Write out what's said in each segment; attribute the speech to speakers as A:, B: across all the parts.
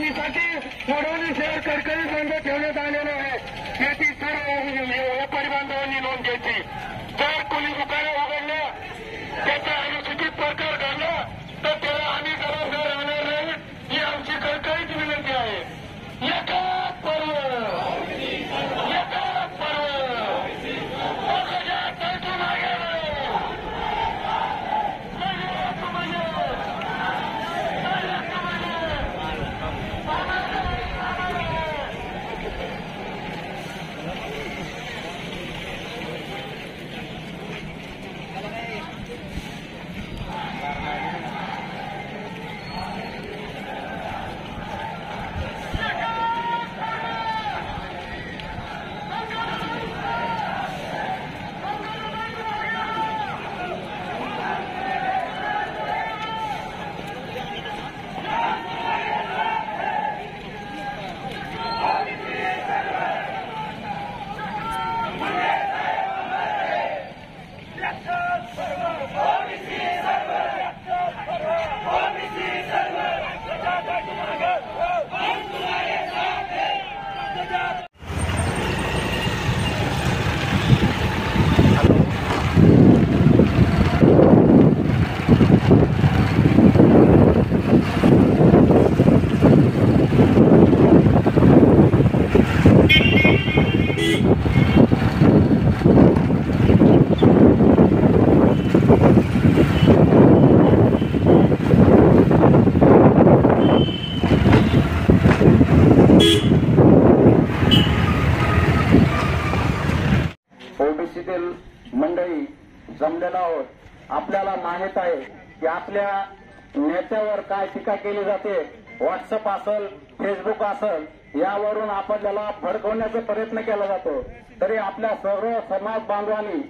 A: पाणीसाठी वडवणी शहर कडकडी बंद ठेवण्यात आलेलं आहे। याची सर्व व्यापारी बांधवांनी नोंद घ्यायची। जर कोणी दुकानं उघडलं त्याचा अनुचित प्रकार घडला तर त्याला आम्ही जबाबदार राहणार नाही, ही आमची कडकडीची विनंती आहे। एकाच पर्व ओबीसीतील मंडळी जमलेला आहोत। आपल्याला माहित आहे की आपल्या नेत्यावर काय टीका केली जाते। व्हॉट्सअप असेल, फेसबुक असेल, यावरून आपल्याला भडकवण्याचा प्रयत्न केला जातो। तरी आपल्या सर्व समाज बांधवांनी,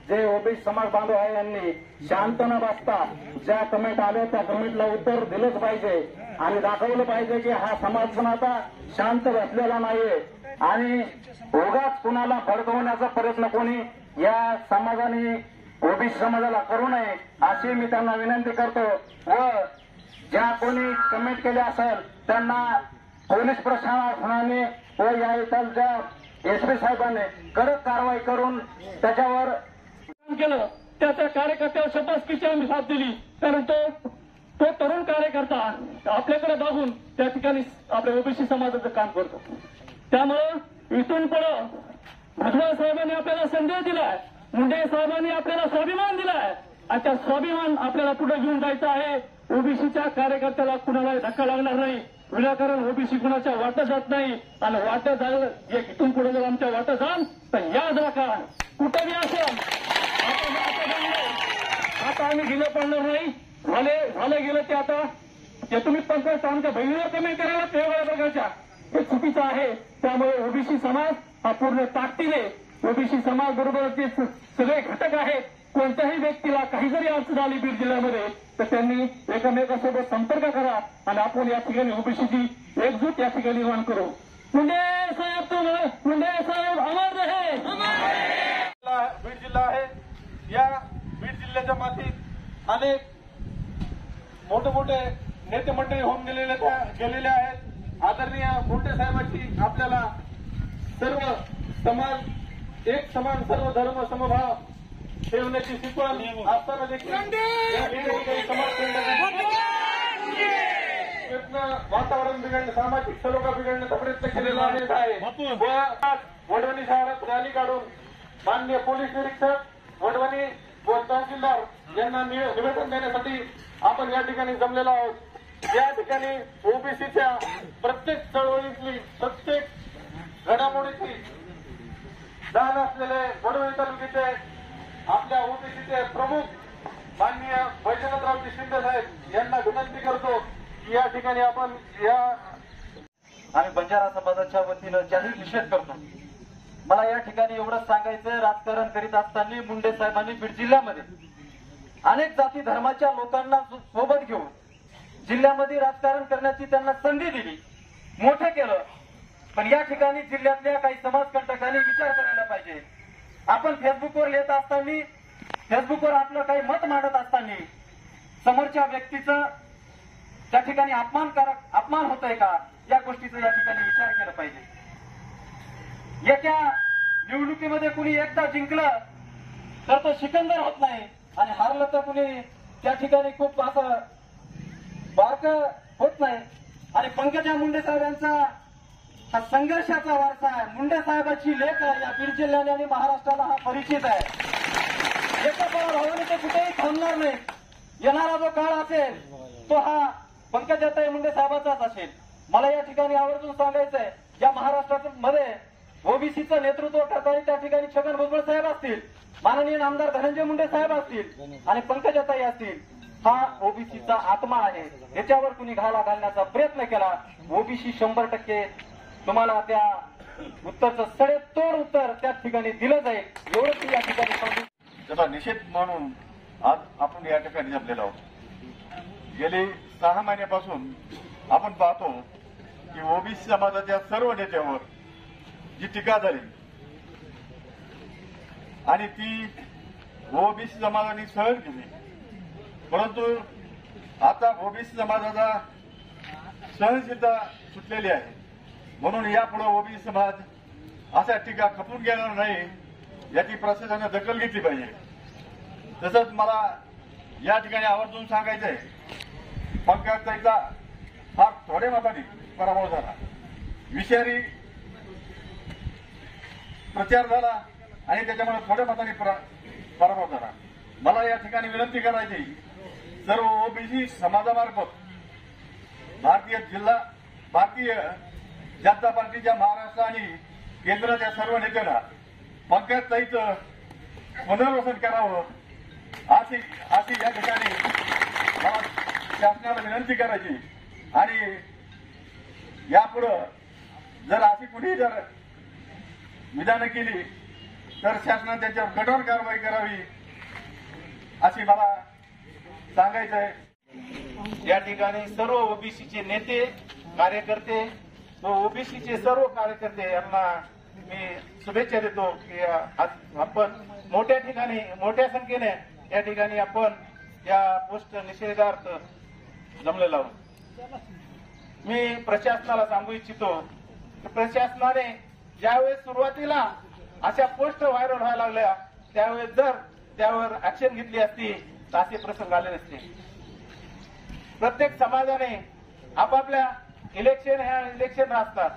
A: जे ओबीसी समाज बांधव आहे, यांनी शांत न बसता ज्या कमेंट आल्या त्या कमेंटला उत्तर दिलंच पाहिजे आणि दाखवलं पाहिजे की हा समाज पण आता शांत बसलेला नाहीये आणि उगाच कुणाला भडकवण्याचा प्रयत्न कोणी या समाजाने ओबीसी समाजाला करू नये अशी मी त्यांना विनंती करतो। व ज्या कोणी कमेंट केले असेल त्यांना पोलीस प्रशासनाने व या इथलच्या एसपी साहेबांनी कडक कारवाई करून त्याच्यावर केलं। त्या कार्यकर्त्यावर शपथविधीची आम्ही साथ दिली, कारण तो तरुण कार्यकर्ता आपल्याकडे बघून त्या ठिकाणी आपल्या ओबीसी समाजाचं काम करतो। त्यामुळे इथून पुढे भुजबळ साहेबांनी आपल्याला संदेश दिलाय, मुंडे साहेबांनी आपल्याला स्वाभिमान दिलाय आणि त्या स्वाभिमान आपल्याला पुढे घेऊन जायचा आहे। ओबीसीच्या कार्यकर्त्याला कुणाला धक्का लागणार नाही, विनाकारण ओबीसी कुणाच्या वाटत जात नाही आणि वाटत झालं इथून पुढे जर आमच्या वाटत जाल तर याद राखा कुठेही असेल आता आम्ही गेलं पडणार नाही। झालं गेलं ते आता ते तुम्ही पंकज आमच्या बहिणीवर कमेंट करायला वेगवेगळ्या प्रकारच्या हे चुकीचं आहे। त्यामुळे ओबीसी समाज हा पूर्ण ताकदीने ओबीसी समाज बरोबर जे सगळे घटक आहेत, कोणत्याही व्यक्तीला काही जरी अडचण आली बीड जिल्ह्यामध्ये तर त्यांनी एकमेकांसोबत संपर्क करा आणि आपण या ठिकाणी ओबीसीची एकजूट या ठिकाणी निर्माण करू। मुंडे साहेब अमर रहे।
B: बीड जिल्हा आहे, या बीड जिल्ह्याच्या मातीत अनेक मोठे नेते मंडळी होऊन गेलेले आहेत। आदरणीय मुंडे साहेबांची आपल्याला सर्व समाज एक समान, सर्व धर्म समभाव ठेवण्याची शिकवण असताना देखील वातावरण बिघडणं, सामाजिक सलोखा बिघडण्याचा प्रयत्न केलेला आहे। वडवणी शहरात रॅली काढून माननीय पोलीस निरीक्षक वडवणी व तहसीलदार यांना निवेदन देण्यासाठी आपण या ठिकाणी जमलेलो आहोत। या ठिकाणी ओबीसीच्या प्रत्येक चळवळीतली, प्रत्येक घडामोडीतली जाण असलेले वडवणी तालुक्याचे आपल्या ओबीसीचे प्रमुख माननीय वैजनाथरावजी शिंदे साहेब यांना विनंती करतो की या ठिकाणी आपण
C: आम्ही बंजारा समाजाच्या वतीनं जाहीर निषेध करतो। मला या ठिकाणी एवढंच सांगायचं, राजकारण करीत असताना मुंडे साहेबांनी बीड जिल्ह्यामध्ये अनेक जाती धर्माच्या लोकांना सोबत घेऊन जिल्ह्यामध्ये राजकारण करण्याची त्यांना संधी दिली, मोठे केलं। पण या ठिकाणी जिल्ह्यातल्या काही समाजकंटकांनी विचार करायला पाहिजे। आपण फेसबुकवर लिहित असताना, फेसबुकवर आपलं काही मत मांडत असताना समोरच्या व्यक्तीचं त्या ठिकाणी अपमान होतोय का, या गोष्टीचा या ठिकाणी विचार केला पाहिजे। एका निवडणुकीमध्ये कुणी एकदा जिंकलं तर तो सिकंदर होत नाही आणि हारलं तर कुणी त्या ठिकाणी खूप असं बारक होत नाही। आणि पंकजा मुंडे साहेबांचा हा संघर्षाचा वारसा आहे। मुंडे साहेबांची लेख या बीड जिल्ह्याने आणि महाराष्ट्राला हा परिचित आहे। एका पराभवाने ते कुठेही थांबणार नाही। येणारा जो काळ असेल तो हा पंकजाताई मुंडे साहेबांचाच असेल। मला या ठिकाणी आवर्जून सांगायचंय, या महाराष्ट्रामध्ये ओबीसीचं नेतृत्व करताना त्या ठिकाणी छगन भुजबळ साहेब असतील, माननीय आमदार धनंजय मुंडे साहेब असतील आणि पंकजाताई असतील, हा ओबीसीचा आत्मा आहे। याच्यावर कुणी घाला घालण्याचा प्रयत्न केला, ओबीसी 100% तुम्हाला त्या उत्तरचं सडेतोड उत्तर त्या ठिकाणी दिलं जाईल, एवढंच या ठिकाणी सांगू।
D: त्याचा निषेध म्हणून आज आपण या ठिकाणी जमलेलो आहोत। गेली 6 महिन्यापासून आपण पाहतो की ओबीसी समाजाच्या सर्व नेत्यावर जी टीका झाली आणि ती ओबीसी समाजाने सहन केली, परंतु आता ओबीसी समाजाचा सहनशीलता सुटलेली आहे। म्हणून यापुढे ओबीसी समाज अशा टीका खपून घेणार नाही याची प्रशासनाने दखल घेतली पाहिजे। तसंच मला या ठिकाणी आवर्जून सांगायचंय, पंकजाताईचा फार थोड्या मताने पराभव झाला, विषारी प्रचार झाला आणि त्याच्यामुळे थोड्या मताने पराभव झाला। मला या ठिकाणी विनंती करायची, सर्व ओबीसी समाजामार्फत भारतीय जनता पार्टीच्या महाराष्ट्र आणि केंद्राच्या सर्व नेत्यांना पंकजाताईचं पुनर्वसन करावं अशी या ठिकाणी मला शासनाला विनंती करायची। आणि यापुढं जर अशी कुणी जर विधानं केली तर शासनाने त्याच्यावर कठोर कारवाई करावी अशी मला सांगायचं आहे।
A: या ठिकाणी सर्व ओबीसीचे नेते कार्यकर्ते व ओबीसीचे सर्व कार्यकर्ते यांना मी शुभेच्छा देतो की आज आपण मोठ्या ठिकाणी मोठ्या संख्येने या ठिकाणी आपण या पोस्ट निषेधार्थ जमलेलो आहोत। मी प्रशासनाला सांगू इच्छितो की प्रशासनाने ज्यावेळेस सुरुवातीला अशा पोस्ट व्हायरल व्हायला लागल्या त्यावेळेस जर त्यावर ऍक्शन घेतली असती तर असे प्रसंग आले नसते। प्रत्येक समाजाने आपापल्या इलेक्शन असतात,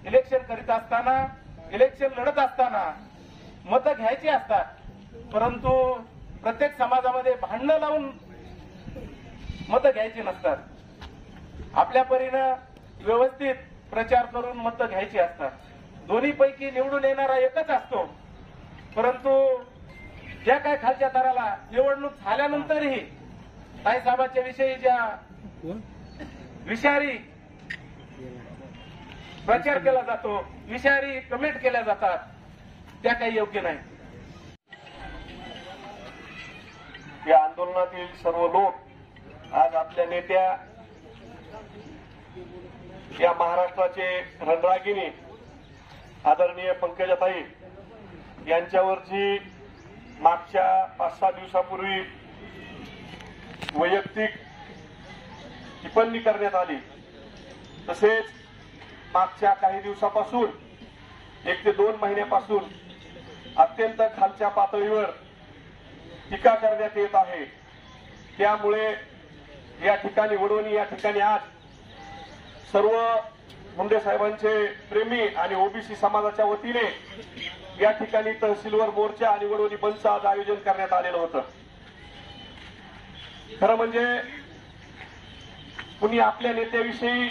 A: इलेक्शन करीत असताना, इलेक्शन लढत असताना मतं घ्यायची असतात, परंतु प्रत्येक समाजामध्ये भांडणं लावून मतं घ्यायची नसतात। आपल्या परीनं व्यवस्थित प्रचार करून मतं घ्यायची असतात। दोन्हीपैकी निवडून येणारा एकच असतो, परंतु ज्या काय खालच्या थराला निवडणूक झाल्यानंतरही ताईसाहेबांच्या विषयी ज्या विषारी प्रचार केला जातो, विषारी कमेंट केल्या जातात, त्या काही योग्य नाही।
B: या आंदोलनातील सर्व लोक आज आपल्या नेत्या या महाराष्ट्राचे रणरागिणी आदरणीय पंकजाताई यांच्यावर जी मागच्या 5-6 दिवसापूर्वी वैयक्तिक टिप्पणी करण्यात आली, तसेच मागच्या काही दिवसापासून 1 ते 2 महिन्यापासून अत्यंत खालच्या पातळीवर टीका करण्यात येत आहे। त्यामुळे या ठिकाणी वडवणी या ठिकाणी आज सर्व मुंडे साहेबांचे प्रेमी आणि ओबीसी समाजाच्या वतीने या ठिकाणी तहसीलवर मोर्चा आणि वडवणी बंदचं आज आयोजन करण्यात आलेलं होतं। खरं म्हणजे कुणी आपल्या नेत्याविषयी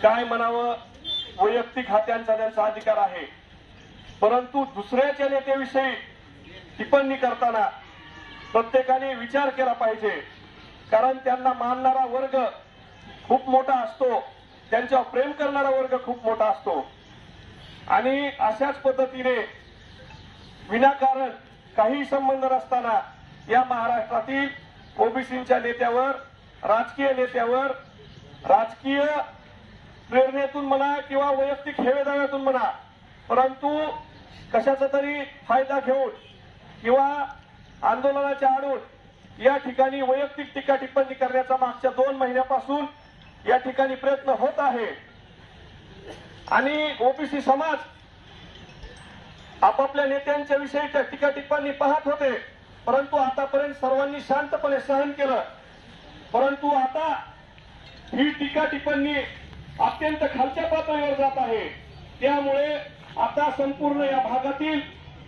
B: काय म्हणावं, वैयक्तिक हा त्यांचा अधिकार आहे, परंतु दुसऱ्याच्या नेत्याविषयी टिप्पणी करताना प्रत्येकाने विचार केला पाहिजे, कारण त्यांना मानणारा वर्ग खूप मोठा असतो, त्यांच्यावर प्रेम करणारा वर्ग खूप मोठा असतो। आणि अशाच पद्धतीने विनाकारण काही संबंध नसताना या महाराष्ट्रातील ओबीसीच्या नेत्यावर, राजकीय नेत्यावर, राजकीय प्रेरणेतून म्हणा किंवा वैयक्तिक हेवेदाव्यातून म्हणा, परंतु कशाचा तरी फायदा घेऊन किंवा आंदोलनाच्या आडून या ठिकाणी वैयक्तिक टीका टिप्पणी करण्याचा मागच्या 2 महिन्यापासून या ठिकाणी प्रयत्न होत आहे। आणि ओबीसी समाज आपापल्या नेत्यांच्या विषयीच्या टीका टिप्पणी पाहत होते, परंतु आतापर्यंत सर्वांनी शांतपणे सहन केलं. परंतु आता ही टीका टिप्पणी अत्यंत खालच्या पातळीवर जात आहे. त्यामुळे आता संपूर्ण या भागातील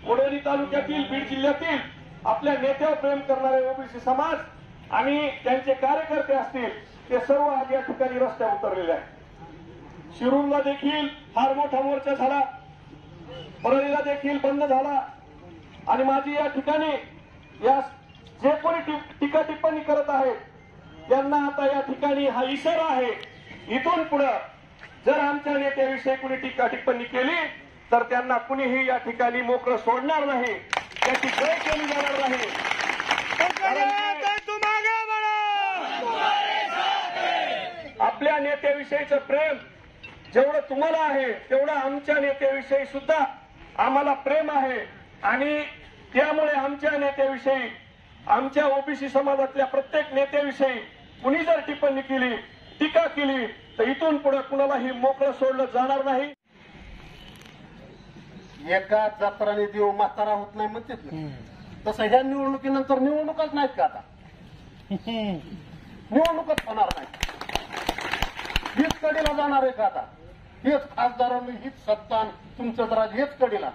B: वडवणी तालुक्यातील बीड जिल्ह्यातील आपल्या नेत्यावर प्रेम करणारे ओबीसी समाज आणि त्यांचे कार्यकर्ते असतील ते सर्व आज या ठिकाणी रस्त्यावर उतरलेले आहेत. शिरूरला देखील फार मोठा मोर्चा झाला, परळीला देखील बंद झाला आणि माझी या ठिकाणी या जे कोणी टीका टिप्पणी करत आहेत त्यांना आता या ठिकाणी हा इशारा आहे, इथून पुढे जर आमच्या नेत्याविषयी कुणी टीका टिप्पणी केली तर त्यांना कुणीही या ठिकाणी मोकळं सोडणार नाही, त्याची गय केली जाणार नाही. आपल्या नेत्याविषयीचं प्रेम जेवढं तुम्हाला आहे तेवढं आमच्या नेत्याविषयी सुद्धा आम्हाला प्रेम आहे आणि त्यामुळे आमच्या नेत्याविषयी आमच्या ओबीसी समाजातल्या प्रत्येक नेत्याविषयी कुणी जर टिप्पणी केली, टीका केली तर इथून पुढे कुणालाही मोकळं सोडलं जाणार नाही.
E: एका जत्राने देव म्हातारा होत नाही म्हणतात ना, तसं ह्या निवडणुकीनंतर निवडणुकाच नाहीत का आता, निवडणुकच होणार नाही. हीच कडीला जाणार आहे का आता, हेच खासदारांनी हीच सत्ता तुमचं तर हेच कडीला.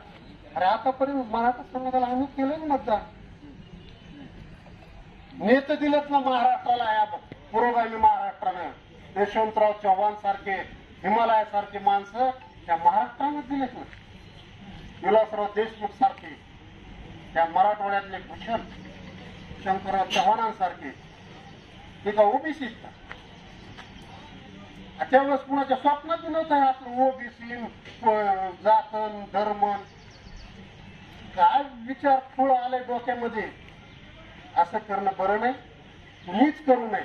E: अरे आतापर्यंत मराठा समाजाला आम्ही केलं ना मतदान, नेते दिलेत ना महाराष्ट्राला, या पुरोगामी महाराष्ट्रानं यशवंतराव चव्हाण सारखे हिमालया सारखे माणसं त्या महाराष्ट्रानं दिलेत ना, विलासराव देशमुख सारखे त्या मराठवाड्यातले भूषण शंकरराव चव्हाणांसारखे ते का ओबीसी त्यावेळेस कुणाच्या स्वप्नात नव्हतं आपलं ओबीसी जातन धर्म काय विचार थोडं आलाय डोक्यामध्ये. असं करणं बरं नाही, तुम्हीच करू नये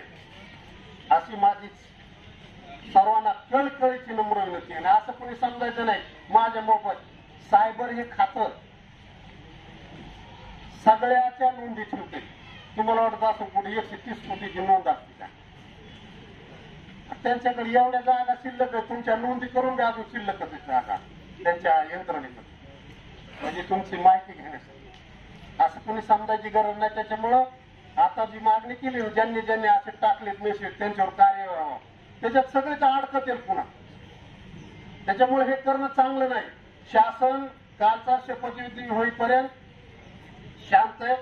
E: अशी माझी सर्वांना कळकळीची नम्र विनंती आहे. असं कोणी समजायचं नाही माझ्या मोबाईल सायबर हे खातं सगळ्याच्या नोंदी ठेवते. तुम्हाला वाटतं असं कुठे 130 कोटीची नोंद असते का? त्यांच्याकडे एवढ्या जागा शिल्लक आहे, तुमच्या नोंदी करून द्या, अजून शिल्लकच आहे जागा त्यांच्या यंत्रणेमध्ये, म्हणजे तुमची माहिती घेण्यासाठी. असं कोणी समजायची गरज नाही. त्याच्यामुळं आता जी मागणी केली ज्यांनी ज्यांनी असे टाकलेत मेसेज त्यांच्यावर कार्य व्हावं, त्याच्यात सगळेच अडकत येईल पुन्हा. त्याच्यामुळे हे करणं चांगलं नाही. शासन कालचा शपथविधी होईपर्यंत शांत आहे.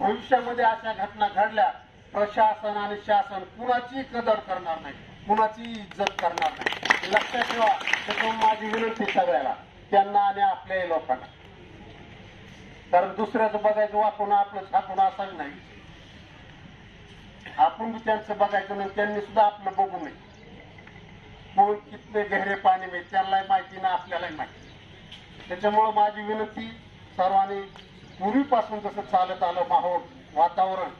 E: भविष्यामध्ये अशा घटना घडल्या प्रशासन आणि शासन कुणाची कदर करणार नाही, कुणाची इज्जत करणार नाही, लक्षात ठेवा. त्याच्यामुळे माझी विनंती सगळ्याला, त्यांना आणि आपल्या लोकांना, कारण दुसऱ्याचं बघायचं वापरून आपलं झाकून असाच नाही. आपण बी त्यांचं बघायचं नाही, त्यांनी सुद्धा आपलं बघू नये. कोण कितने गहरे पाणी में त्यांनाही माहिती ना आपल्यालाही माहिती. त्याच्यामुळे माझी विनंती सर्वांनी पूर्वीपासून जसं चालत आलं माहोल वातावरण,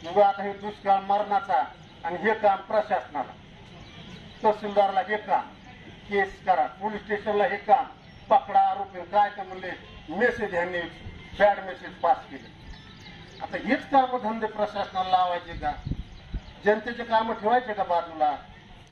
E: उगा आता हे दुष्काळ मरणाचा आणि हे काम प्रशासनाला, तहसीलदारला हे काम, केस करा, पोलीस स्टेशनला हे काम, पकडा आरोपी, काय तर म्हणले मेसेज ह्यांनी बॅड मेसेज पास केले. आता हेच काम धंदे प्रशासनाला लावायचे का? जनतेचे काम ठेवायचे का बाजूला?